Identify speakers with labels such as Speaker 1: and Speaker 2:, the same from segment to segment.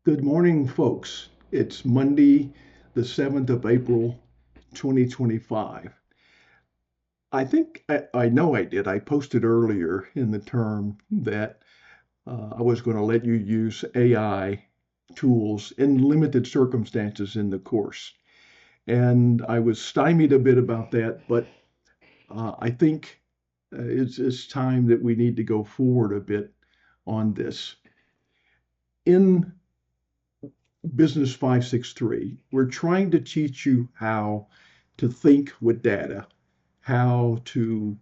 Speaker 1: Good morning, folks. It's Monday, the 7th of April, 2025. I know I did. I posted earlier in the term that I was going to let you use AI tools in limited circumstances in the course. And I was stymied a bit about that, but I think it's time that we need to go forward a bit on this. In BUS563, we're trying to teach you how to think with data, how to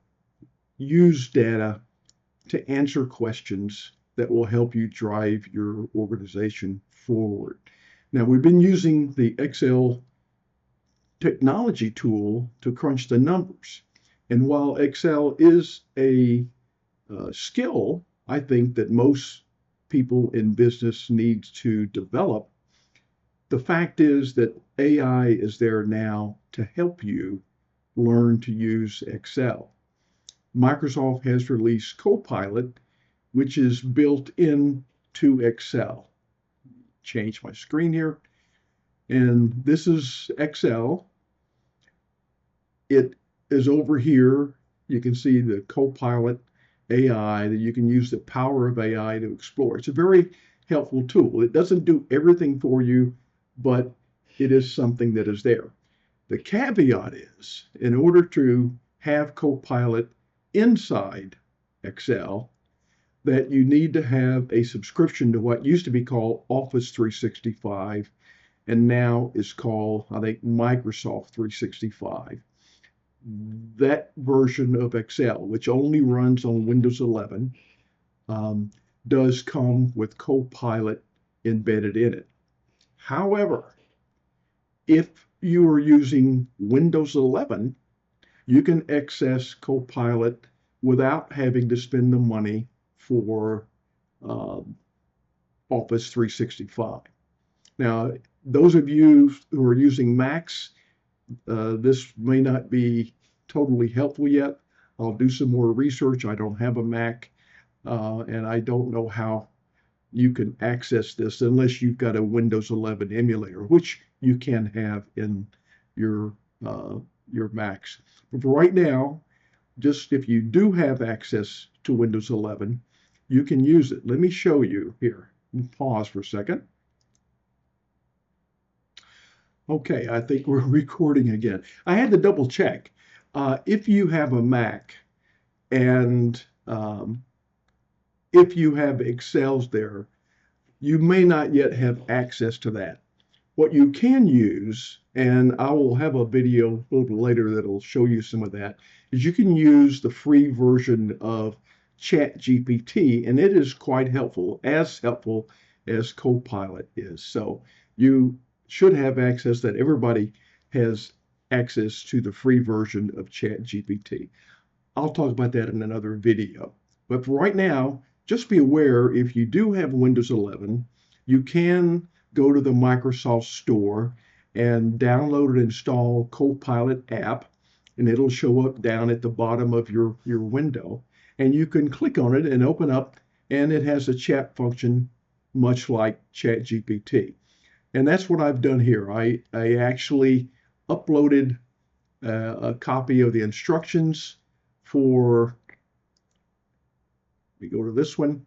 Speaker 1: use data to answer questions that will help you drive your organization forward. Now, we've been using the Excel technology tool to crunch the numbers. And while Excel is a skill, I think that most people in business need to develop. The fact is that AI is there now to help you learn to use Excel. Microsoft has released Copilot, which is built into Excel. Change my screen here. And this is Excel. It is over here. You can see the Copilot AI that you can use the power of AI to explore. It's a very helpful tool. It doesn't do everything for you, but it is something that is there. The caveat is, in order to have Copilot inside Excel, that you need to have a subscription to what used to be called Office 365 and now is called, I think, Microsoft 365. That version of Excel, which only runs on Windows 11, does come with Copilot embedded in it. However, if you are using Windows 11, you can access Copilot without having to spend the money for Office 365. Now, those of you who are using Macs, this may not be totally helpful yet. I'll do some more research. I don't have a Mac, and I don't know how you can access this unless you've got a Windows 11 emulator, which you can have in your Macs. But for right now, just if you do have access to Windows 11, you can use it. Let me show you here. Pause for a second. Okay, I think we're recording again. I had to double check. If you have a Mac and if you have Excels there, you may not yet have access to that. What you can use, and I will have a video a little bit later that'll show you some of that, is you can use the free version of ChatGPT, and it is quite helpful as Copilot is. So you should have access, that everybody has access to the free version of ChatGPT. I'll talk about that in another video. But for right now, just be aware, if you do have Windows 11, you can go to the Microsoft Store and download and install Copilot app, and it'll show up down at the bottom of your window. And you can click on it and open up, and it has a chat function much like ChatGPT. And that's what I've done here. I actually uploaded a copy of the instructions for, we go to this one,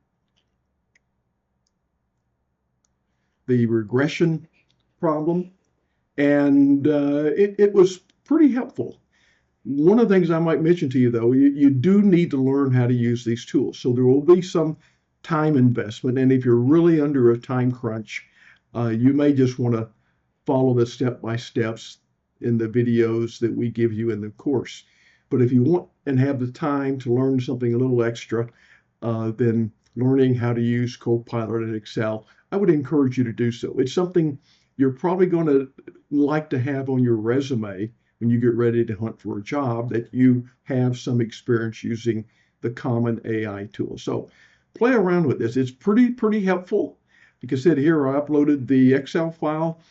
Speaker 1: the regression problem, and it was pretty helpful. One of the things I might mention to you, though, you do need to learn how to use these tools. So there will be some time investment, and if you're really under a time crunch, you may just want to follow the step-by-steps in the videos that we give you in the course. But if you want and have the time to learn something a little extra, then learning how to use Copilot in Excel, I would encourage you to do so. It's something you're probably going to like to have on your resume when you get ready to hunt for a job, that you have some experience using the common AI tool. So play around with this. It's pretty helpful. Like I said, here I uploaded the Excel file.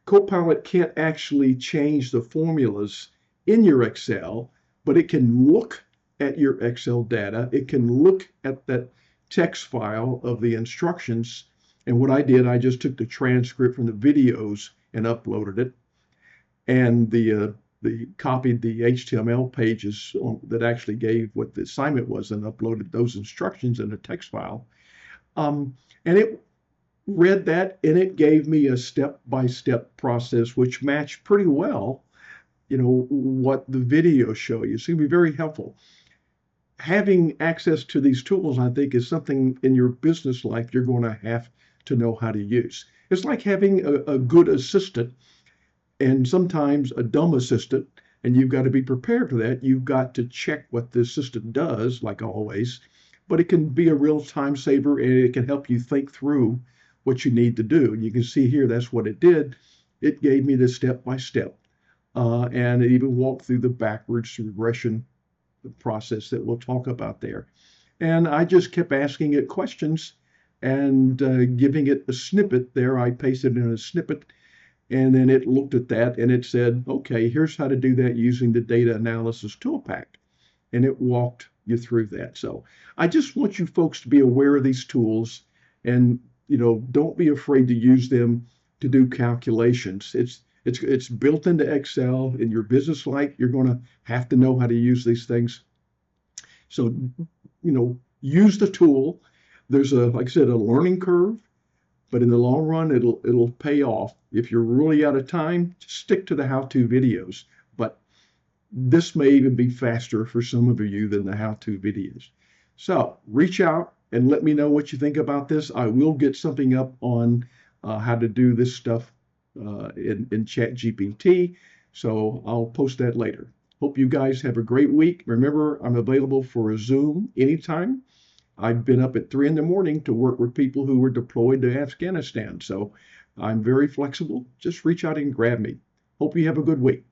Speaker 1: Copilot can't actually change the formulas in your Excel, but it can look at your Excel data. It can look at that text file of the instructions And what I did, I just took the transcript from the videos and uploaded it, and the copied the HTML pages that actually gave what the assignment was, and uploaded those instructions in a text file. And it read that, and it gave me a step-by-step process which matched pretty well, what the videos show you. It's going to be very helpful. Having access to these tools, I think, is something in your business life you're going to have to know how to use. It's like having a good assistant and sometimes a dumb assistant, and you've got to be prepared for that. You've got to check what the system does, like always, but it can be a real time saver, and it can help you think through what you need to do. And you can see here, that's what it did. It gave me the step by step, and it even walked through the backwards regression process that we'll talk about there. And I just kept asking it questions and giving it a snippet there. I pasted in a snippet, and then it looked at that and it said, okay, here's how to do that using the data analysis tool pack. And it walked you through that. So I just want you folks to be aware of these tools, and don't be afraid to use them to do calculations. It's built into Excel. In your business life, you're going to have to know how to use these things. So, use the tool. There's like I said, a learning curve, but in the long run, it'll pay off. If you're really out of time, just stick to the how-to videos. But this may even be faster for some of you than the how-to videos. So reach out and let me know what you think about this. I will get something up on how to do this stuff in ChatGPT. So I'll post that later. Hope you guys have a great week. Remember, I'm available for a Zoom anytime. I've been up at 3 in the morning to work with people who were deployed to Afghanistan. So I'm very flexible. Just reach out and grab me. Hope you have a good week.